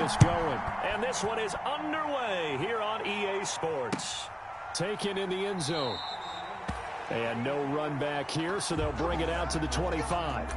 this going. And this one is underway here on EA Sports. Taken in the end zone. And no run back here, so they'll bring it out to the 25.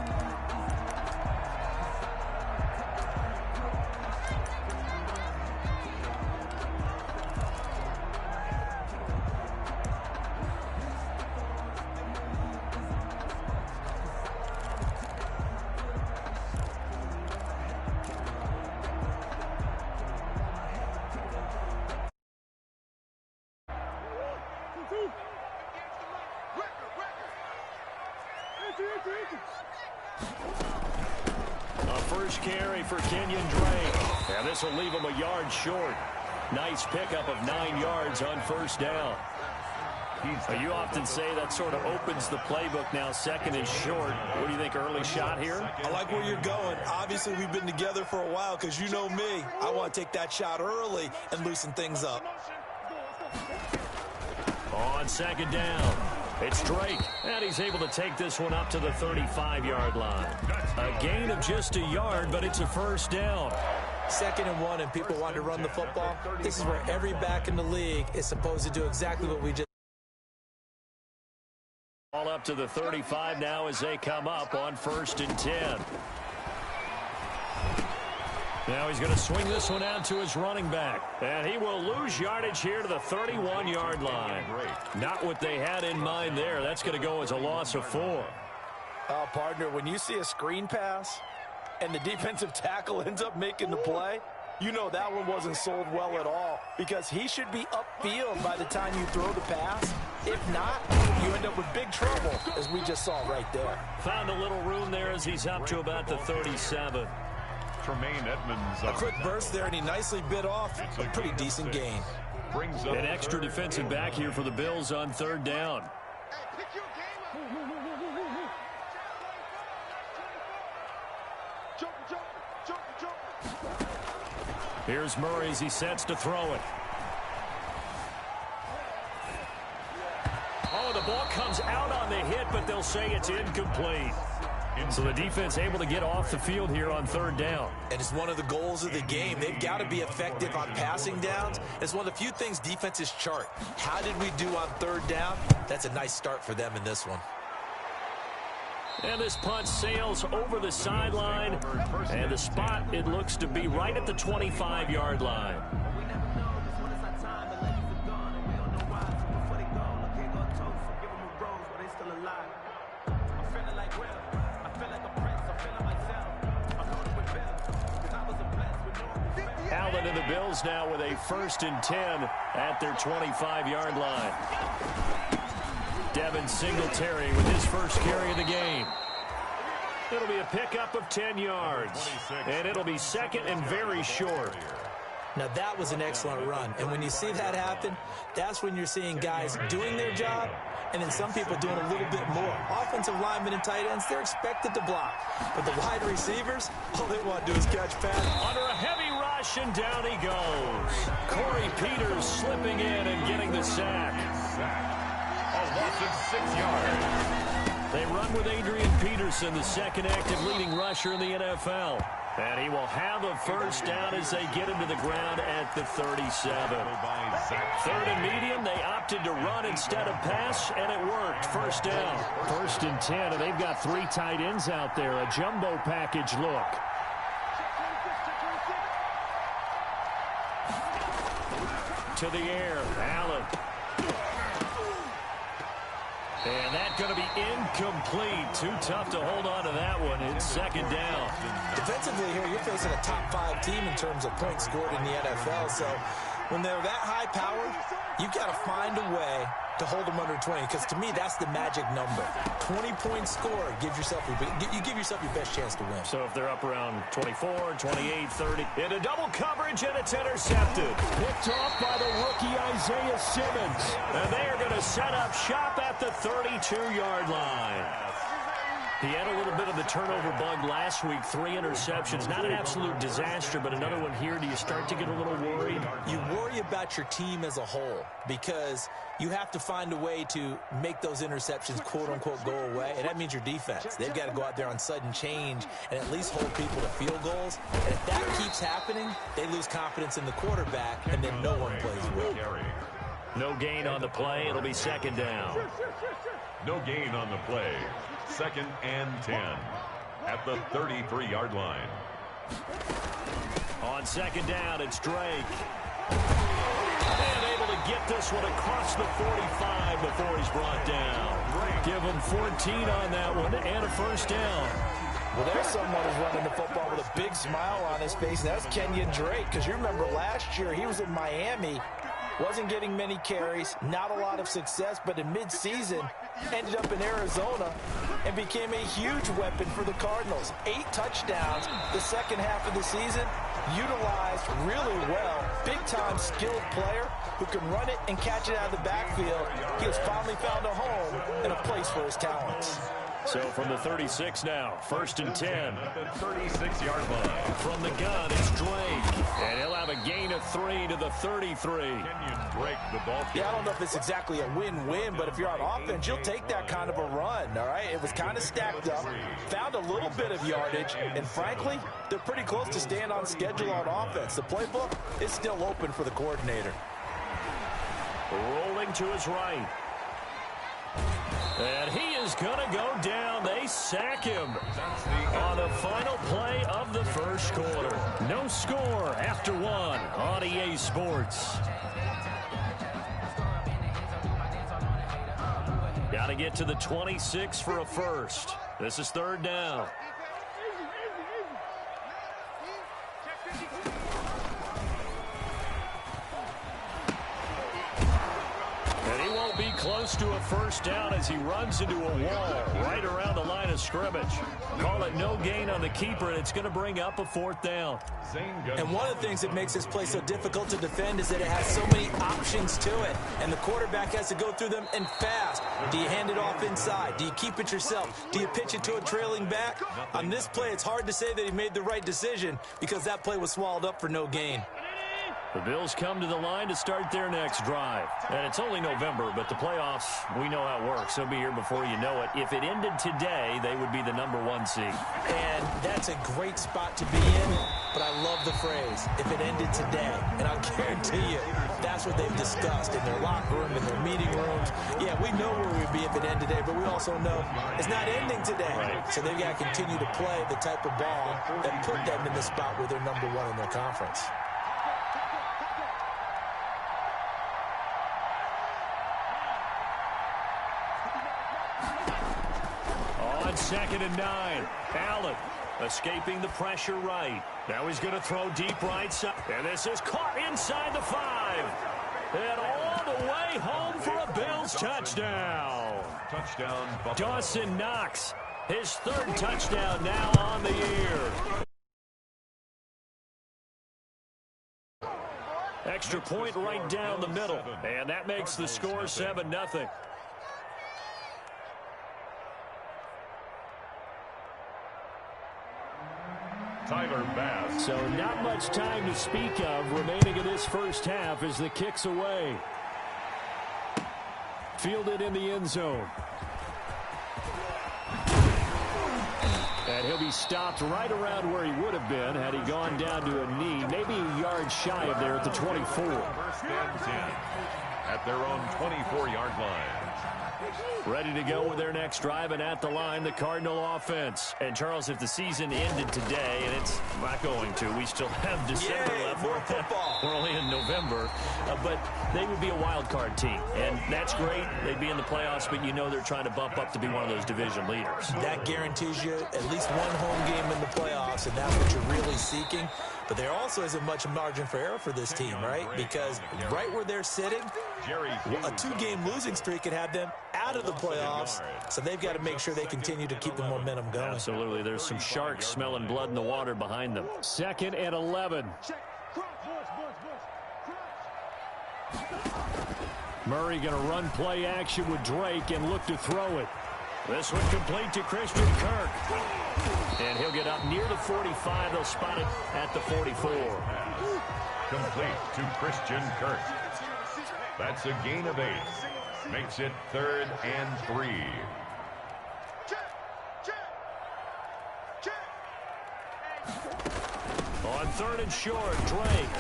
A first carry for Kenyon Drake. And this will leave him a yard short. Nice pickup of 9 yards on first down. You often say that sort of opens the playbook now. Second is short. What do you think, early shot here? I like where you're going. Obviously, we've been together for a while because you know me. I want to take that shot early and loosen things up. On second down, it's Drake. And he's able to take this one up to the 35-yard line. A gain of just a yard, but it's a first down. 2nd and 1, and people want to run the football. This is where every back in the league is supposed to do exactly what we just. All up to the 35 now as they come up on 1st and 10. Now he's going to swing this one out to his running back. And he will lose yardage here to the 31-yard line. Not what they had in mind there. That's going to go as a loss of 4. Partner, when you see a screen pass and the defensive tackle ends up making the play, you know that one wasn't sold well at all because he should be upfield by the time you throw the pass. If not, you end up with big trouble, as we just saw right there. Found a little room there as he's up to about the 37. Tremaine Edmonds. A quick burst there, and he nicely bit off a pretty decent gain. An extra defensive back here for the Bills on 3rd down. Here's Murray as he sets to throw it. Oh, the ball comes out on the hit, but they'll say it's incomplete. So the defense able to get off the field here on 3rd down. And it's one of the goals of the game. They've got to be effective on passing downs. It's one of the few things defenses chart. How did we do on 3rd down? That's a nice start for them in this one. And this punt sails over the sideline. And the spot, it looks to be right at the 25-yard line. Allen and the Bills now with a 1st and 10 at their 25-yard line. Devin Singletary with his first carry of the game. It'll be a pickup of 10 yards. And it'll be 2nd and very short. Now, that was an excellent run. And when you see that happen, that's when you're seeing guys doing their job and then some people doing a little bit more. Offensive linemen and tight ends, they're expected to block. But the wide receivers, all they want to do is catch pass. Under a heavy rush, and down he goes. Corey Peters slipping in and getting the sack. A loss of 6 yards. They run with Adrian Peterson, the 2nd active leading rusher in the NFL. And he will have a first down as they get him to the ground at the 37. 3rd and medium, they opted to run instead of pass, and it worked. First down. 1st and 10, and they've got 3 tight ends out there. A jumbo package look. To the air, Allen. And that's going to be incomplete. Too tough to hold on to that one. It's 2nd down. Defensively here, you're facing a top 5 team in terms of points scored in the NFL. So when they're that high powered, you've got to find a way to hold them under 20. Because to me, that's the magic number. 20-point score gives yourself you give yourself your best chance to win. So if they're up around 24, 28, 30, into double coverage, and it's intercepted. Picked off by the rookie Isaiah Simmons. And they are going to set up shop at the 32-yard line. He had a little bit of the turnover bug last week, 3 interceptions. Not an absolute disaster, but another one here. Do you start to get a little worried? You worry about your team as a whole because you have to find a way to make those interceptions, quote-unquote, go away, and that means your defense. They've got to go out there on sudden change and at least hold people to field goals. And if that keeps happening, they lose confidence in the quarterback, and then no one plays well. No gain on the play. It'll be second down. No gain on the play. 2nd and 10 at the 33-yard line. On second down, it's Drake. And able to get this one across the 45 before he's brought down. Give him 14 on that one and a first down. Well, there's someone who's running the football with a big smile on his face, and that's Kenyon Drake, because you remember last year he was in Miami, wasn't getting many carries, not a lot of success, but in midseason ended up in Arizona and became a huge weapon for the Cardinals. 8 touchdowns the second half of the season, utilized really well. Big-time skilled player who can run it and catch it out of the backfield. He has finally found a home and a place for his talents. So from the 36 now, 1st and 10. At the 36-yard line. From the gun, it's Drake. And he'll have a gain of 3 to the 33. Kenyon Drake, the ball. Yeah, I don't know if it's exactly a win-win, but if you're on offense, you'll take that kind of a run, all right? It was kind of stacked up, found a little bit of yardage, and frankly, they're pretty close to staying on schedule on offense. The playbook is still open for the coordinator. Rolling to his right. And he is going to go down. They sack him on the final play of the first quarter. No score after 1 on EA Sports. Got to get to the 26 for a first. This is 3rd down. Close to a first down as he runs into a wall right around the line of scrimmage. Call it no gain on the keeper, and it's going to bring up a 4th down. And one of the things that makes this play so difficult to defend is that it has so many options to it, and the quarterback has to go through them and fast. Do you hand it off inside? Do you keep it yourself? Do you pitch it to a trailing back? On this play, it's hard to say that he made the right decision because that play was swallowed up for no gain. The Bills come to the line to start their next drive. And it's only November, but the playoffs, we know how it works. They'll be here before you know it. If it ended today, they would be the #1 seed. And that's a great spot to be in, but I love the phrase, if it ended today. And I'll guarantee you, that's what they've discussed in their locker room, in their meeting rooms. Yeah, we know where we'd be if it ended today, but we also know it's not ending today. Right. So they've got to continue to play the type of ball that put them in the spot where they're #1 in their conference. On 2nd and 9, Allen escaping the pressure right. Now he's going to throw deep right side. And this is caught inside the 5. And all the way home for a Bills touchdown. Touchdown, Buffalo. Dawson Knox, his 3rd touchdown now on the year. Extra point right down the middle. And that makes the score 7-0. Tyler Bass. So not much time to speak of remaining in this first half as the kick's away. Fielded in the end zone. And he'll be stopped right around where he would have been had he gone down to a knee, maybe a yard shy of there at the 24. 1st and 10 at their own 24-yard line. Ready to go with their next drive, and at the line, the Cardinal offense. And, Charles, if the season ended today, and it's not going to, we still have December left. More football. We're only in November, but they would be a wild card team, and that's great. They'd be in the playoffs, but you know they're trying to bump up to be one of those division leaders. That guarantees you at least one home game in the playoffs, and that's what you're really seeking. But there also isn't much margin for error for this team, right? Because right where they're sitting, a 2-game losing streak could have them out of the playoffs. So they've got to make sure they continue to keep the momentum going. Absolutely. There's some sharks smelling blood in the water behind them. 2nd and 11. Murray going to run play action with Drake and look to throw it. This one complete to Christian Kirk. And he'll get up near the 45. They'll spot it at the 44. Complete to Christian Kirk. That's a gain of 8. Makes it 3rd and 3. On 3rd and short, Drake.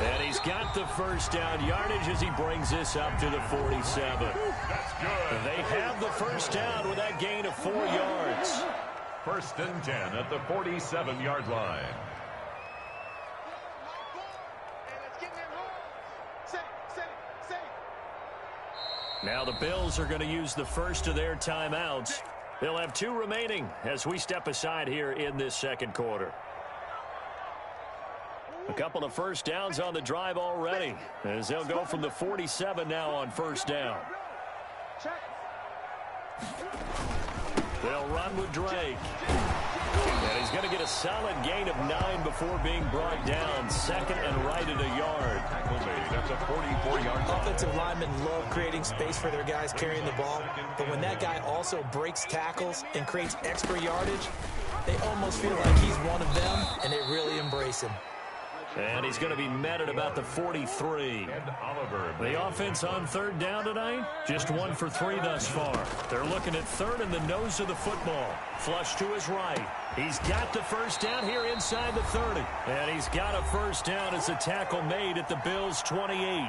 And he's got the first down yardage as he brings this up to the 47. That's good. They have the first down with that gain of 4 yards. 1st and 10 at the 47-yard line. Now the Bills are going to use the first of their timeouts. They'll have 2 remaining as we step aside here in this second quarter. A couple of first downs on the drive already as they'll go from the 47 now on first down. They'll run with Drake. And he's going to get a solid gain of 9 before being brought down. 2nd and right at a yard. That's a 44-yard line. Offensive linemen love creating space for their guys carrying the ball. But when that guy also breaks tackles and creates extra yardage, they almost feel like he's one of them, and they really embrace him. And he's going to be met at about the 43. And Oliver. The offense on 3rd down tonight, just 1 for 3 thus far. They're looking at 3rd in the nose of the football. Flush to his right. He's got the first down here inside the 30. And he's got a first down as a tackle made at the Bills' 28.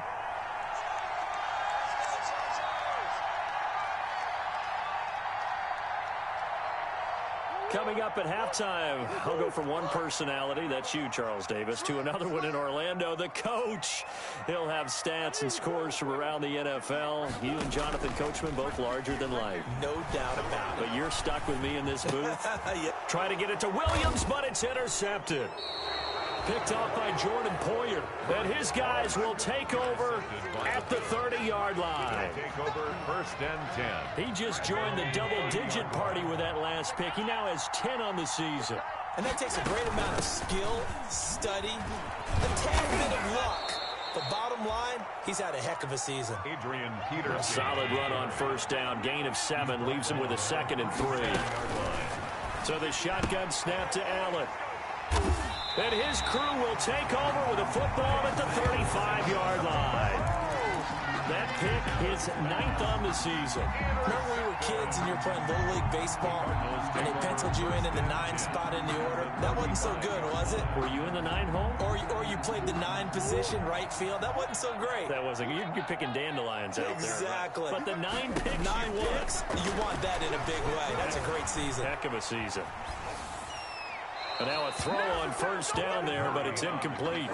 Coming up at halftime, I'll go from one personality, that's you, Charles Davis, to another one in Orlando, the coach. He'll have stats and scores from around the NFL. You and Jonathan Coachman, both larger than life. No doubt about it. But you're stuck with me in this booth. Yeah. Trying to get it to Williams, but it's intercepted. Picked off by Jordan Poyer. And his guys will take over at the 30-yard line. Take over 1st and 10. He just joined the double-digit party with that last pick. He now has 10 on the season. And that takes a great amount of skill, study, a tad bit of luck. But bottom line, he's had a heck of a season. Adrian Peterson. A solid run on first down. Gain of 7 leaves him with a 2nd and 3. So the shotgun snap to Allen. And his crew will take over with a football at the 35-yard line. That pick is 9th on the season. Remember when we were kids and you were playing Little League Baseball and they penciled you in the 9 spot in the order? That wasn't so good, was it? Were you in the 9 hole? Or you played the 9 position, right field? That wasn't so great. That wasn't. You're picking dandelions out there. Exactly. But the 9 picks 9 picks, you want that in a big way. That's a great season. Heck of a season. And now a throw on first down there, but it's incomplete.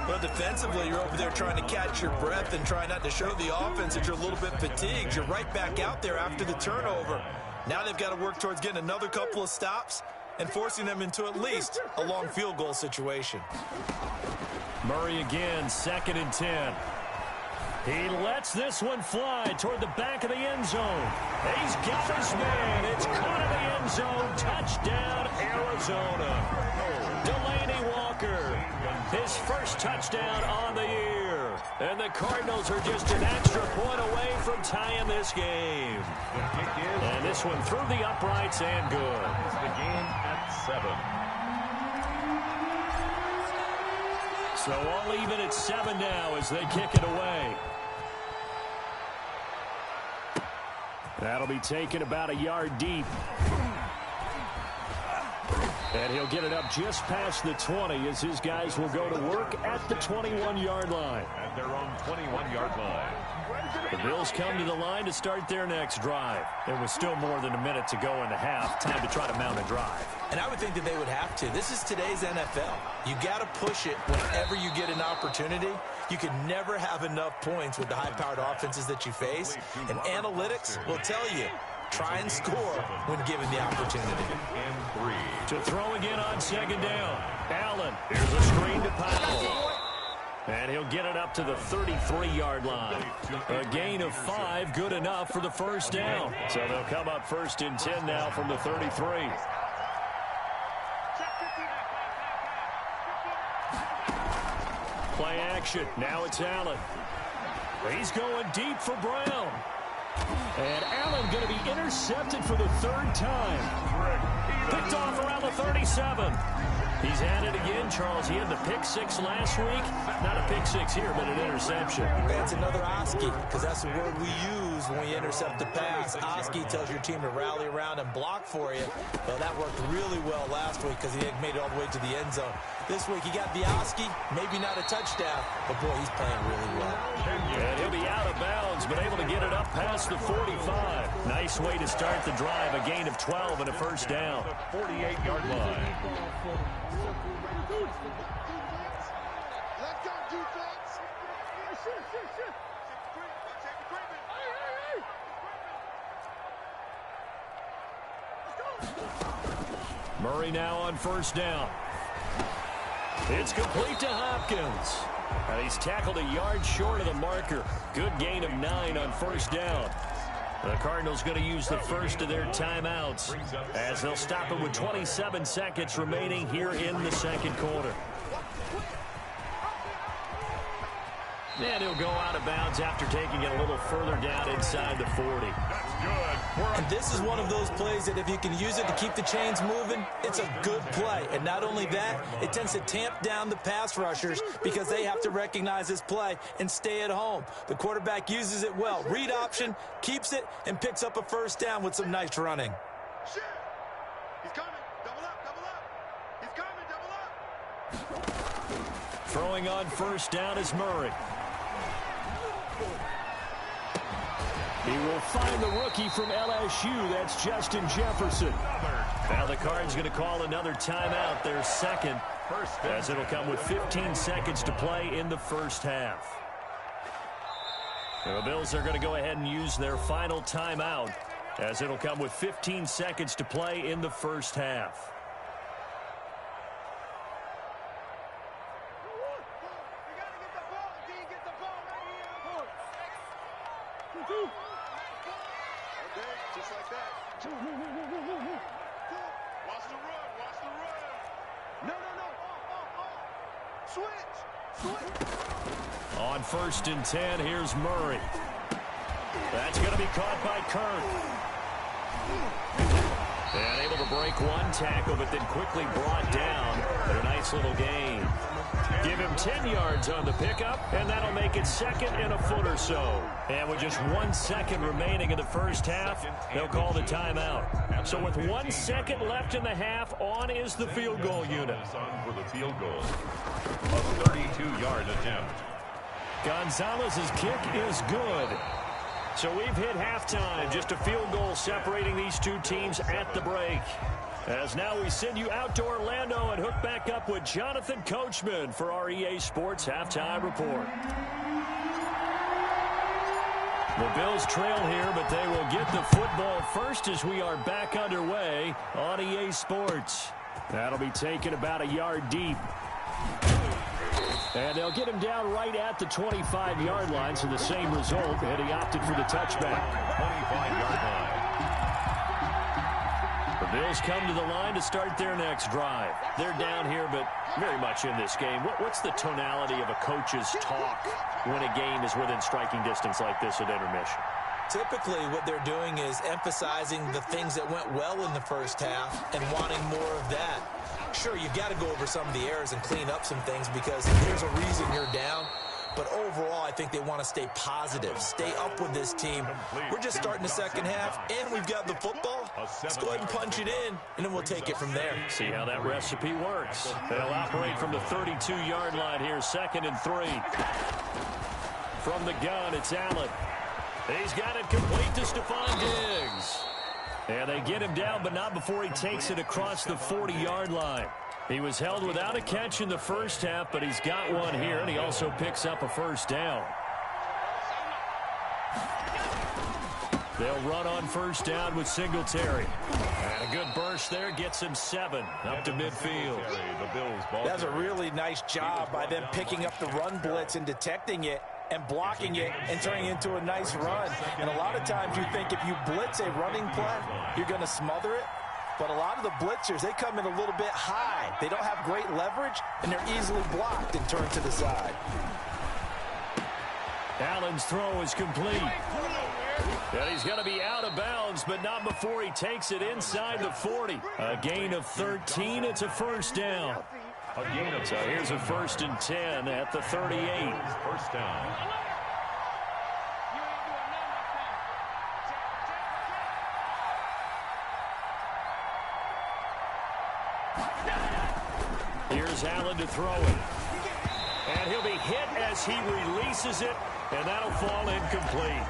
Well, defensively, you're over there trying to catch your breath and try not to show the offense that you're a little bit fatigued. You're right back out there after the turnover. Now they've got to work towards getting another couple of stops and forcing them into at least a long field goal situation. Murray again, 2nd and 10. He lets this one fly toward the back of the end zone. He's got his man. It's caught in the end zone. Touchdown, Arizona. Delaney Walker, his first touchdown on the year. And the Cardinals are just an extra point away from tying this game. And this one through the uprights and good. It's the game at 7. So all even at 7 now as they kick it away. That'll be taken about a yard deep. And he'll get it up just past the 20 as his guys will go to work at the 21-yard line. At their own 21-yard line. The Bills come to the line to start their next drive. There was still more than a minute to go in the half. Time to try to mount a drive. And I would think that they would have to. This is today's NFL. You got to push it whenever you get an opportunity. You can never have enough points with the high-powered offenses that you face. And analytics will tell you, try and score when given the opportunity. And 3. To throw again on 2nd down. Allen, here's a screen to Powell. And he'll get it up to the 33-yard line. A gain of 5, good enough for the first down. So they'll come up 1st and 10 now from the 33. Play action. Now it's Allen. He's going deep for Brown. And Allen going to be intercepted for the third time. Picked off around the 37. He's at it again, Charles. He had the pick six last week. Not a pick six here, but an interception. That's another Oski, because that's the word we use when we intercept the pass. Oski tells your team to rally around and block for you. Well, that worked really well last week because he had made it all the way to the end zone. This week he got the Oski, maybe not a touchdown, but boy, he's playing really well. And he'll be out of bounds, but able to get it up past the 45. Nice way to start the drive, a gain of 12 and a first down. 48-yard line. Let's go, defense. Murray now on first down. It's complete to Hopkins. And he's tackled a yard short of the marker. Good gain of 9 on first down. The Cardinals going to use the first of their timeouts as they'll stop it with 27 seconds remaining here in the second quarter. And he'll go out of bounds after taking it a little further down inside the 40. That's good. And this is one of those plays that if you can use it to keep the chains moving, it's a good play. And not only that, it tends to tamp down the pass rushers because they have to recognize this play and stay at home. The quarterback uses it well. Read option, keeps it, and picks up a first down with some nice running. Shit. He's coming. Double up, double up. He's coming, double up. Throwing on first down is Murray. He will find the rookie from LSU. That's Justin Jefferson. Now the Cards going to call another timeout, their second, as it'll come with 15 seconds to play in the first half. The Bills are going to go ahead and use their final timeout, as it'll come with 15 seconds to play in the first half. Just like that. Watch the run. Watch the run. No. Switch. On first and 10, here's Murray. That's going to be caught by Kirk. And able to break one tackle, but then quickly brought down. But a nice little gain. Give him 10 yards on the pickup, and that'll make it second and a foot or so. And with just 1 second remaining in the first half, they'll call the timeout. So with 1 second left in the half, on is the field goal unit. On for the field goal. A 32-yard attempt. Gonzalez's kick is good. So we've hit halftime. Just a field goal separating these two teams at the break. As now we send you out to Orlando and hook back up with Jonathan Coachman for our EA Sports Halftime Report. The Bills trail here, but they will get the football first as we are back underway on EA Sports. That'll be taken about a yard deep. And they'll get him down right at the 25-yard line, so the same result, and he opted for the touchback. 25-yard line. The Bills come to the line to start their next drive. They're down here, but very much in this game. What's the tonality of a coach's talk when a game is within striking distance like this at intermission? Typically, what they're doing is emphasizing the things that went well in the first half and wanting more of that. Sure, you've got to go over some of the errors and clean up some things because there's a reason you're down. But overall, I think they want to stay positive, stay up with this team. We're just starting the second half, and we've got the football. Let's go ahead and punch it in, and then we'll take it from there. See how that recipe works. They'll operate from the 32-yard line here, 2nd and 3. From the gun, it's Allen. He's got it complete to Stephon Diggs. And they get him down, but not before he takes it across the 40-yard line. He was held without a catch in the first half, but he's got one here, and he also picks up a first down. They'll run on first down with Singletary. And a good burst there gets him 7 up to midfield. That's a really nice job by them picking up the run blitz and detecting it and blocking it and turning it into a nice run. And a lot of times you think if you blitz a running play, you're going to smother it. But a lot of the blitzers, they come in a little bit high. They don't have great leverage, and they're easily blocked and turned to the side. Allen's throw is complete. And he's going to be out of bounds, but not before he takes it inside the 40. A gain of 13. It's a first down. So here's a 1st and 10 at the 38. First down. Here's Allen to throw it. And he'll be hit as he releases it, and that'll fall incomplete.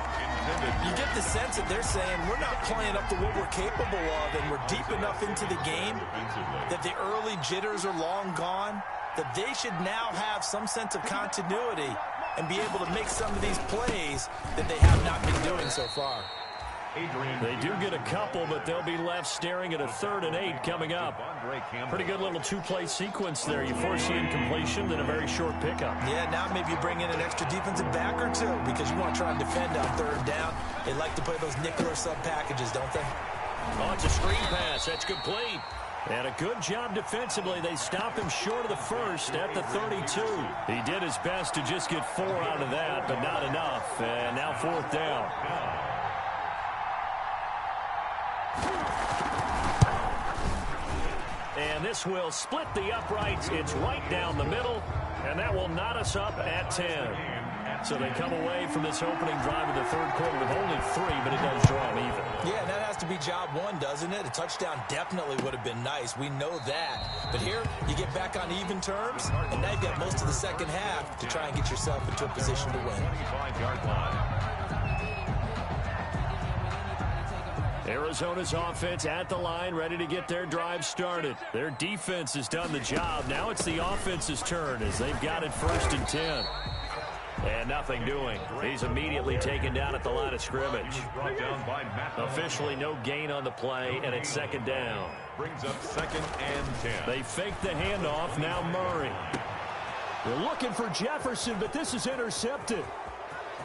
You get the sense that they're saying we're not playing up to what we're capable of, and we're deep enough into the game that the early jitters are long gone, that they should now have some sense of continuity and be able to make some of these plays that they have not been doing so far. They do get a couple, but they'll be left staring at a 3rd and 8 coming up. Pretty good little two-play sequence there. You force the incompletion, then a very short pickup. Yeah, now maybe you bring in an extra defensive back or two because you want to try and defend on 3rd down. They like to play those nickel or sub packages, don't they? Oh, it's a screen pass. That's complete. And a good job defensively. They stop him short of the 1st at the 32. He did his best to just get 4 out of that, but not enough. And now 4th down. And this will split the uprights. It's right down the middle, and that will knot us up at 10. So they come away from this opening drive in the 3rd quarter with only 3, but it does draw them even. Yeah, that has to be job 1, doesn't it? A touchdown definitely would have been nice. We know that. But here, you get back on even terms, and now you've got most of the second half to try and get yourself into a position to win. 25-yard line. Arizona's offense at the line, ready to get their drive started. Their defense has done the job. Now it's the offense's turn as they've got it 1st and 10. And nothing doing. He's immediately taken down at the line of scrimmage. Officially no gain on the play, and it's 2nd down. Brings up 2nd and 10. They fake the handoff. Now Murray. They're looking for Jefferson, but this is intercepted.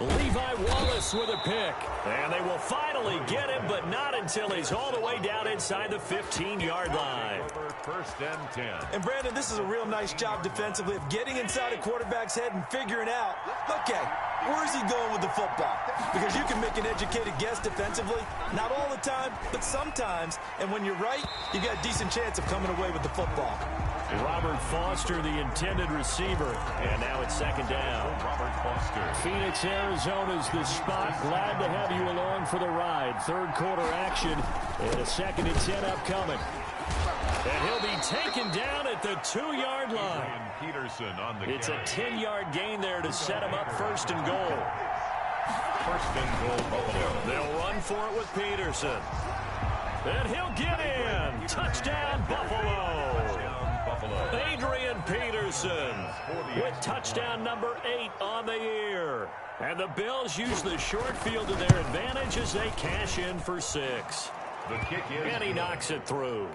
Levi Wallace with a pick. And they will finally get him, but not until he's all the way down inside the 15-yard line. 1st and 10. And, Brandon, this is a real nice job defensively of getting inside a quarterback's head and figuring out, okay, where is he going with the football? Because you can make an educated guess defensively, not all the time, but sometimes. And when you're right, you got a decent chance of coming away with the football. Robert Foster, the intended receiver. And now it's 2nd down. Robert Foster. Phoenix, Arizona's the spot. Glad to have you along for the ride. 3rd quarter action and a 2nd and 10 upcoming. And he'll be taken down at the 2-yard line. Peterson on the It's a 10-yard gain there to set him up 1st and goal. 1st and goal, Buffalo. They'll run for it with Peterson. And he'll get in. Touchdown, Buffalo. Adrian Peterson with touchdown number 8 on the year. And the Bills use the short field to their advantage as they cash in for 6. The kick is and he knocks it through.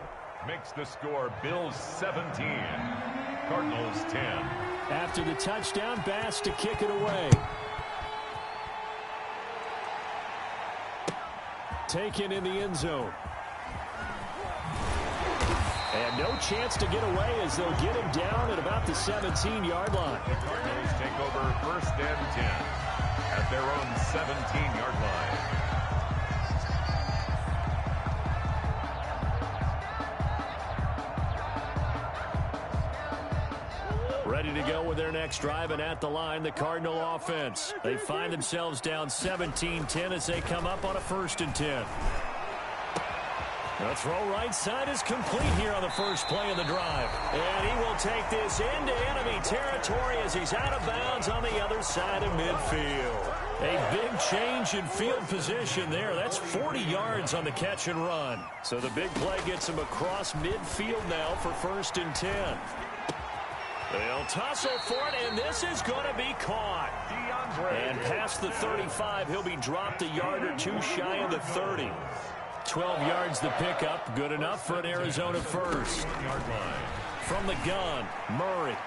Makes the score Bills 17, Cardinals 10. After the touchdown, Bass to kick it away. Taken in the end zone. And no chance to get away as they'll get him down at about the 17-yard line. The Cardinals take over 1st and 10 at their own 17-yard line. Ready to go with their next drive, and at the line, the Cardinal offense. They find themselves down 17-10 as they come up on a 1st and 10. The throw right side is complete here on the first play of the drive. And he will take this into enemy territory as he's out of bounds on the other side of midfield. A big change in field position there. That's 40 yards on the catch and run. So the big play gets him across midfield now for 1st and 10. They'll tussle for it, and this is going to be caught. And past the 35, he'll be dropped a yard or two shy of the 30. 12 yards the pickup, good enough for an Arizona first. From the gun, Murray.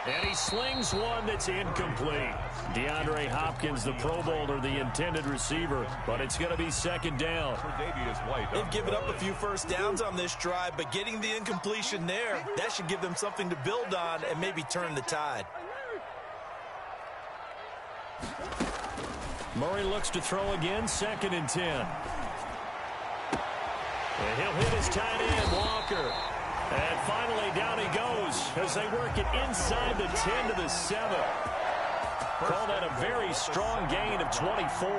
And he slings one that's incomplete. DeAndre Hopkins, the Pro Bowler, the intended receiver, but it's going to be 2nd down. They've given up a few first downs on this drive, but getting the incompletion there, that should give them something to build on and maybe turn the tide. Murray looks to throw again, 2nd and 10. And he'll hit his tight end, Walker. And finally down he goes as they work it inside the 10 to the 7. Call that a very strong gain of 24.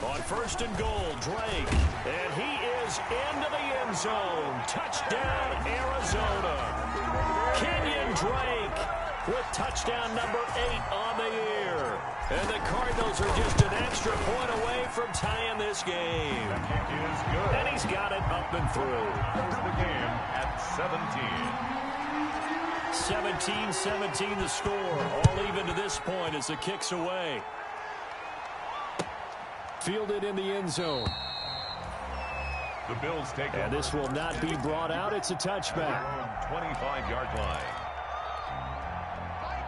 On 1st and goal, Drake. And he is into the end zone. Touchdown, Arizona. Kenyon Drake with touchdown number 8 on the year. And the Cardinals are just an extra point away from tying this game. The kick is good. And he's got it up and through. There's the game at 17. 17-17 the score. All even to this point as the kick's away. Fielded in the end zone. The Bills take And this will not be brought out. It's a touchback. 25-yard line.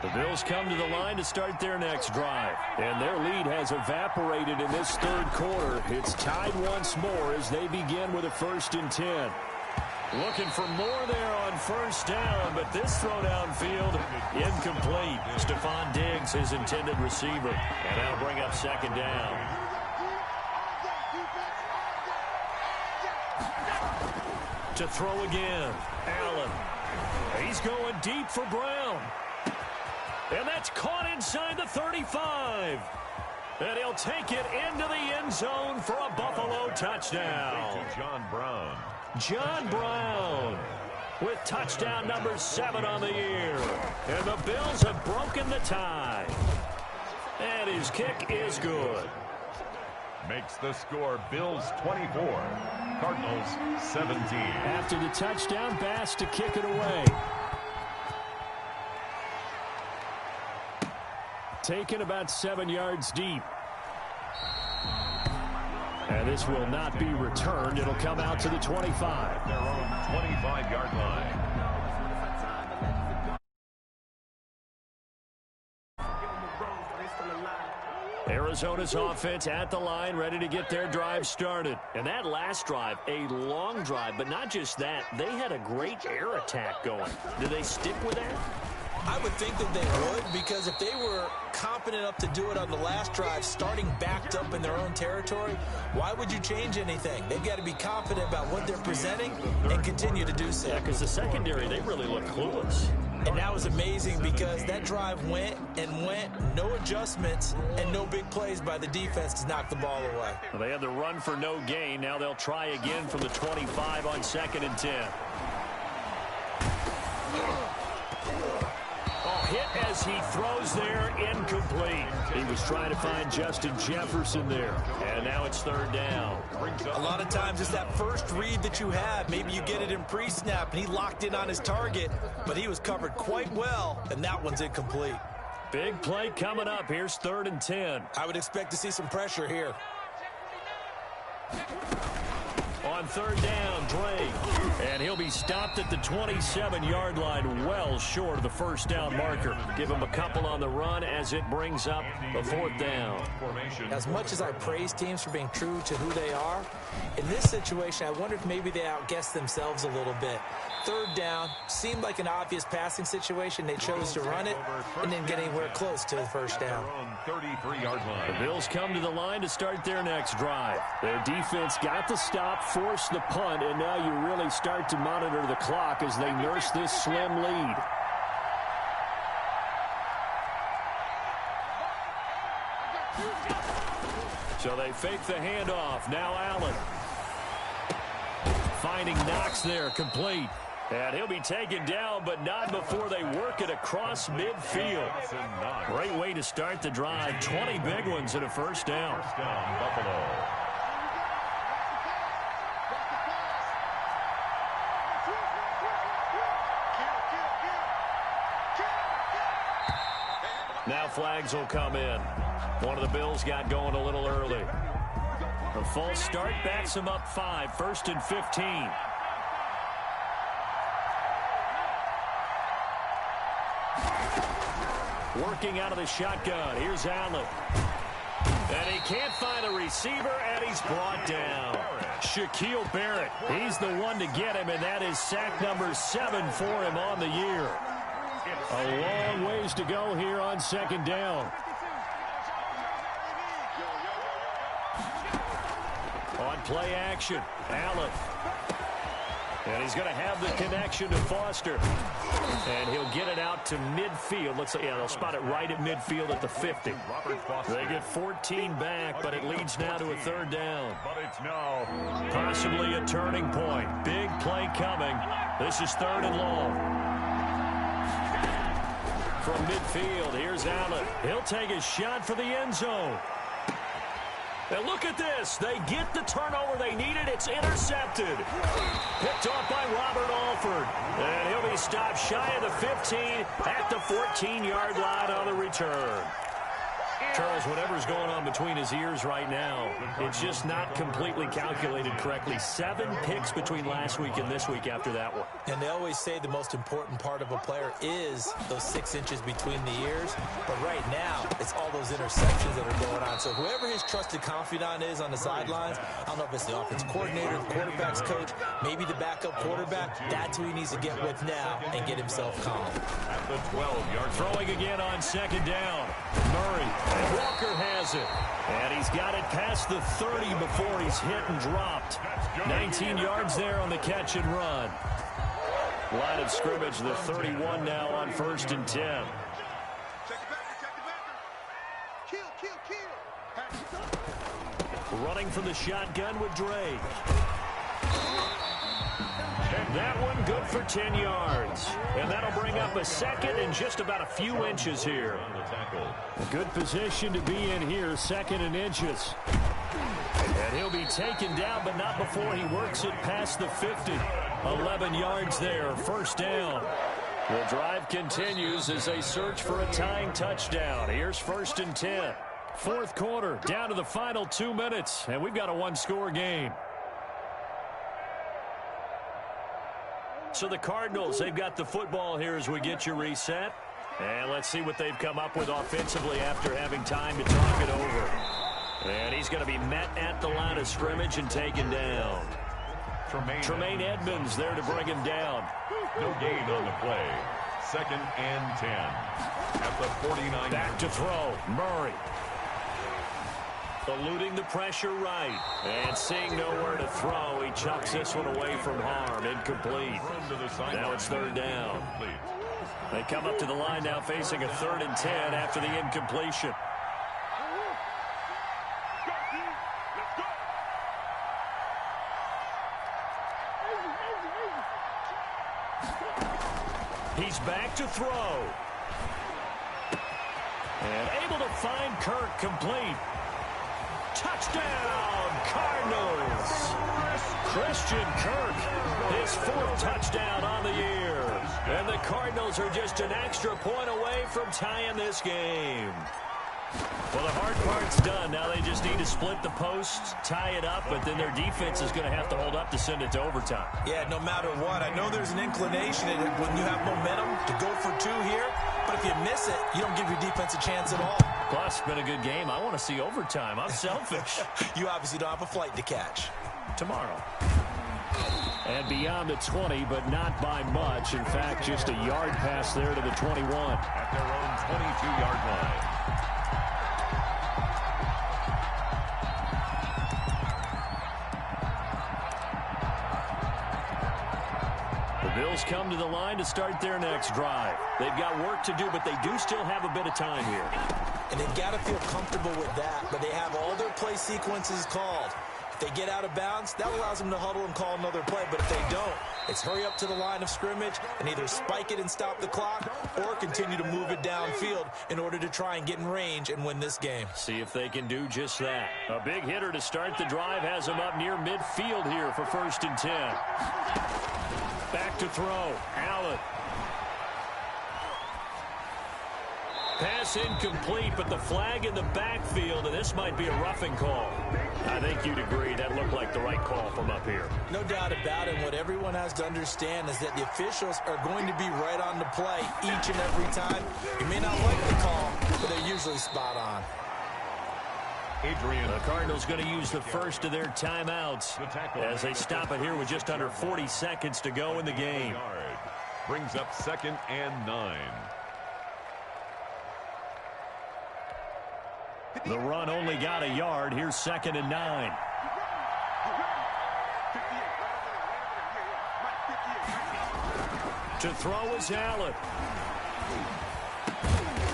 The Bills come to the line to start their next drive. And their lead has evaporated in this 3rd quarter. It's tied once more as they begin with a 1st and 10. Looking for more there on 1st down, but this throw downfield incomplete. Stephon Diggs, his intended receiver. And that'll bring up 2nd down. To throw again, Allen. He's going deep for Brown. And that's caught inside the 35. And he'll take it into the end zone for a Buffalo touchdown. John Brown. John Brown with touchdown number 7 on the year. And the Bills have broken the tie. And his kick is good. Makes the score Bills 24, Cardinals 17. After the touchdown, Bass to kick it away. Taken about 7 yards deep. And this will not be returned. It'll come out to the 25. Their own 25-yard line. Arizona's offense at the line, ready to get their drive started. And that last drive, a long drive, but not just that. They had a great air attack going. Do they stick with that? I would think that they would, because if they were competent enough to do it on the last drive, starting backed up in their own territory, why would you change anything? They've got to be confident about what they're presenting and continue to do so. Yeah, because the secondary, they really look clueless. And that was amazing because that drive went and went, no adjustments, and no big plays by the defense to knock the ball away. Well, they had the run for no gain. Now they'll try again from the 25 on 2nd and 10. Hit as he throws there, incomplete. He was trying to find Justin Jefferson there. And now it's 3rd down. A lot of times it's that first read that you have. Maybe you get it in pre-snap, and he locked in on his target, but he was covered quite well, and that one's incomplete. Big play coming up. Here's 3rd and 10. I would expect to see some pressure here. On 3rd down, Drake. And he'll be stopped at the 27-yard line, well short of the 1st down marker. Give him a couple on the run as it brings up the 4th down. As much as I praise teams for being true to who they are, in this situation, I wonder if maybe they outguessed themselves a little bit. 3rd down seemed like an obvious passing situation. They chose to run it and didn't get anywhere close to the 1st down. 33-yard line. The Bills come to the line to start their next drive. Their defense got the stop, forced the punt, and now you really start to monitor the clock as they nurse this slim lead. So they fake the handoff. Now Allen. Finding Knox there, complete. And he'll be taken down, but not before they work it across midfield. Great way to start the drive. 20 big ones and a 1st down. First down, Buffalo. Now flags will come in. One of the Bills got going a little early. A false start backs them up 5. 1st and 15. Working out of the shotgun. Here's Allen. And he can't find a receiver, and he's brought down. Shaquille Barrett. He's the one to get him, and that is sack number 7 for him on the year. A long ways to go here on second down. On play action, Allen. And he's going to have the connection to Foster. And he'll get it out to midfield. Looks like, yeah, they'll spot it right at midfield at the 50. They get 14 back, but it leads now to a third down. Possibly a turning point. Big play coming. This is third and long. From midfield, here's Allen. He'll take a shot for the end zone. And look at this. They get the turnover they needed. It's intercepted. Picked off by Robert Alford. And he'll be stopped shy of the 15 at the 14-yard line on the return. Charles, whatever's going on between his ears right now, it's just not completely calculated correctly. 7 picks between last week and this week after that one. And they always say the most important part of a player is those 6 inches between the ears. But right now, it's all those interceptions that are going on. So whoever his trusted confidant is on the sidelines, I don't know if it's the offense coordinator, the quarterback's coach, maybe the backup quarterback, that's who he needs to get with now and get himself calm. At the 12-yard throwing again on second down. Murray. And Walker has it. And he's got it past the 30 before he's hit and dropped. 19 yards there on the catch and run. Line of scrimmage, the 31 now on 1st and 10. Check the backer, check the backer. Kill. Running from the shotgun with Drake. That one good for 10 yards. And that'll bring up a second and just about a few inches here. Good position to be in here, 2nd and inches. And he'll be taken down, but not before he works it past the 50. 11 yards there, 1st down. The drive continues as they search for a tying touchdown. Here's 1st and 10. 4th quarter, down to the final 2 minutes, and we've got a 1-score game. So the Cardinals, they've got the football here as we get you reset. And let's see what they've come up with offensively after having time to talk it over. And he's going to be met at the line of scrimmage and taken down. Tremaine Edmonds there to bring him down. No gain on the play. 2nd and 10. At the 49. Back to throw. Murray. Eluding the pressure right. And seeing nowhere to throw, he chucks this one away from harm. Incomplete. Now it's 3rd down. They come up to the line now facing a 3rd and 10 after the incompletion. He's back to throw. And able to find Kirk complete. Touchdown, Cardinals. Christian Kirk, his 4th touchdown on the year. And the Cardinals are just an extra point away from tying this game. Well, the hard part's done. Now they just need to split the posts, tie it up, but then their defense is going to have to hold up to send it to overtime. Yeah, no matter what. I know there's an inclination when you have momentum to go for 2 here, but if you miss it, you don't give your defense a chance at all. Plus, it's been a good game. I want to see overtime. I'm selfish. You obviously don't have a flight to catch. Tomorrow. And beyond the 20, but not by much. In fact, just a yard pass there to the 21. At their own 22-yard line. The Bills come to the line to start their next drive. They've got work to do, but they do still have a bit of time here. And they've got to feel comfortable with that, but they have all their play sequences called. If they get out of bounds, that allows them to huddle and call another play. But if they don't, it's hurry up to the line of scrimmage and either spike it and stop the clock or continue to move it downfield in order to try and get in range and win this game. See if they can do just that. A big hitter to start the drive has them up near midfield here for 1st and 10. Back to throw. Allen. Pass incomplete, but the flag in the backfield, and this might be a roughing call. I think you'd agree that looked like the right call from up here. No doubt about it. What everyone has to understand is that the officials are going to be right on the play each and every time. You may not like the call, but they're usually spot on. Adrian. The Cardinals going to use the first of their timeouts as they stop it here with just under 40 seconds to go in the game. Brings up 2nd and 9. The run only got a yard. Here's 2nd and 9. To throw is Allen.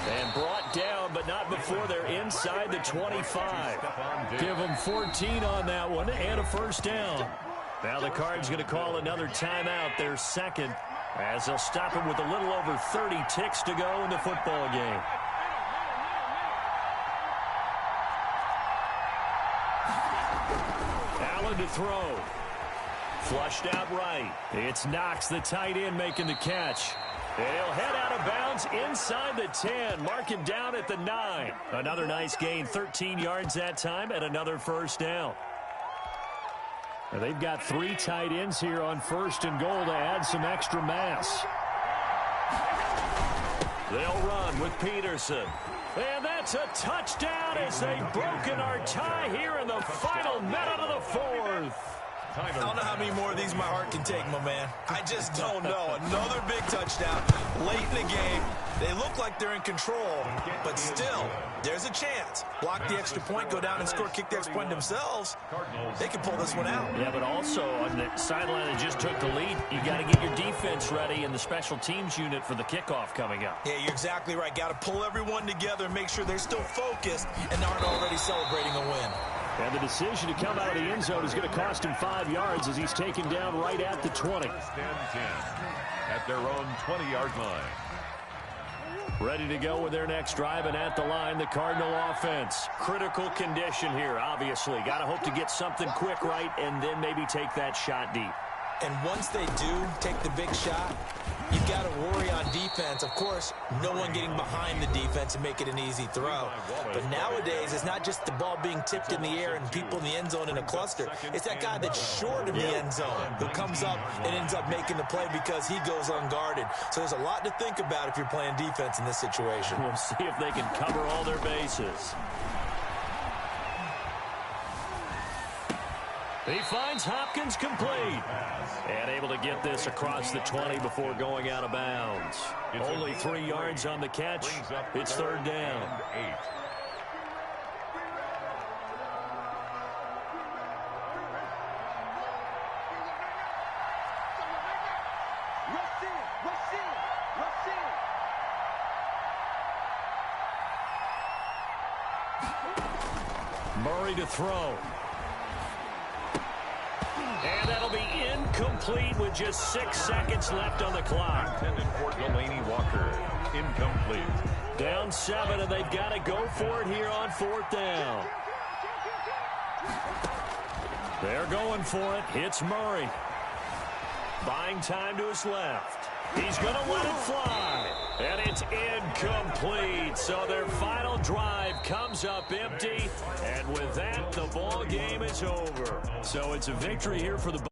And brought down, but not before they're inside the 25. Give them 14 on that one and a first down. Now the Cards going to call another timeout, their second, as they'll stop it with a little over 30 ticks to go in the football game. Allen to throw. Flushed out right. It's Knox, the tight end, making the catch. And he'll head out of bounds inside the 10, marking down at the 9. Another nice gain, 13 yards that time, and another first down. Now they've got 3 tight ends here on 1st and goal to add some extra mass. They'll run with Peterson. And that's a touchdown as they've broken our tie here in the final minute of the 4th. I don't know how many more of these my heart can take, my man. I just don't know. Another big touchdown late in the game. They look like they're in control, but still, there's a chance. Block the extra point, go down and score, kick the extra point themselves. They can pull this one out. Yeah, but also on the sideline that just took the lead, you got to get your defense ready and the special teams unit for the kickoff coming up. Yeah, you're exactly right. Got to pull everyone together and make sure they're still focused and aren't already celebrating a win. And the decision to come out of the end zone is going to cost him 5 yards as he's taken down right at the 20. 1st and 10 at their own 20-yard line. Ready to go with their next drive, and at the line, the Cardinal offense. Critical condition here, obviously. Got to hope to get something quick right and then maybe take that shot deep. And once they do take the big shot, you've got to worry on defense. Of course, no one getting behind the defense and make it an easy throw. But nowadays, it's not just the ball being tipped in the air and people in the end zone in a cluster. It's that guy that's short of the end zone who comes up and ends up making the play because he goes unguarded. So there's a lot to think about if you're playing defense in this situation. We'll see if they can cover all their bases. He finds Hopkins complete. And able to get this across the 20 before going out of bounds. Only 3 yards on the catch. It's 3rd down. 8. Murray to throw. And that'll be incomplete with just 6 seconds left on the clock. Intended for Delaney Walker. Incomplete. Down 7, and they've got to go for it here on 4th down. They're going for it. It's Murray. Buying time to his left. He's going to let it fly. And it's incomplete. So their final drive comes up empty. And with that, the ball game is over. So it's a victory here for the Bucs.